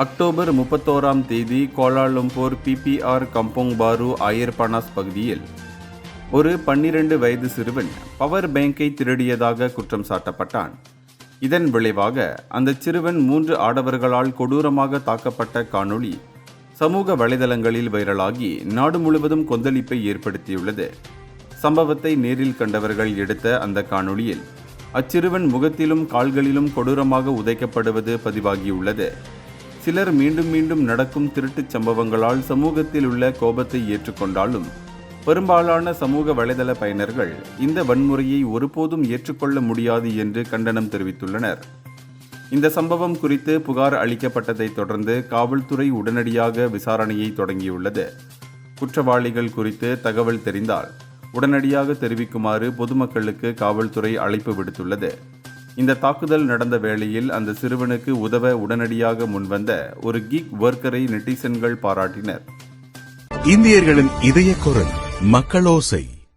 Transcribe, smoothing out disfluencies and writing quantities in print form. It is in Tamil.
அக்டோபர் 31ஆம் தேதி கோலாலம்பூர் பிபிஆர் கம்போங் பாரு ஆயர்பானாஸ் பகுதியில் ஒரு 12 வயது சிறுவன் பவர் பேங்கை திருடியதாக குற்றம் சாட்டப்பட்டான். இதன் விளைவாக அந்த சிறுவன் 3 ஆடவர்களால் கொடூரமாக தாக்கப்பட்ட காணொளி சமூக வலைதளங்களில் வைரலாகி நாடு முழுவதும் கொந்தளிப்பை ஏற்படுத்தியுள்ளது. சம்பவத்தை நேரில் கண்டவர்கள் எடுத்த அந்த காணொளியில் அச்சிறுவன் முகத்திலும் கால்களிலும் கொடூரமாக உதைக்கப்படுவது பதிவாகியுள்ளது. சிலர் மீண்டும் மீண்டும் நடக்கும் திருட்டுச் சம்பவங்களால் சமூகத்தில் உள்ள கோபத்தை ஏற்றுக்கொண்டாலும் பெரும்பாலான சமூக வலைதள பயனர்கள் இந்த வன்முறையை ஒருபோதும் ஏற்றுக்கொள்ள முடியாது என்று கண்டனம் தெரிவித்துள்ளனர். இந்த சம்பவம் குறித்து புகார் அளிக்கப்பட்டதை தொடர்ந்து காவல்துறை உடனடியாக விசாரணையை தொடங்கியுள்ளது. குற்றவாளிகள் குறித்து தகவல் தெரிந்தால் உடனடியாக தெரிவிக்குமாறு பொதுமக்களுக்கு காவல்துறை அழைப்பு விடுத்துள்ளது. இந்த தாக்குதல் நடந்த வேளையில் அந்த சிறுவனுக்கு உதவ உடனடியாக முன்வந்த ஒரு கிக் ஒர்க்கரை நெட்டிசன்கள் பாராட்டினர். இந்தியர்களின் இதய குரல் மக்களோசை.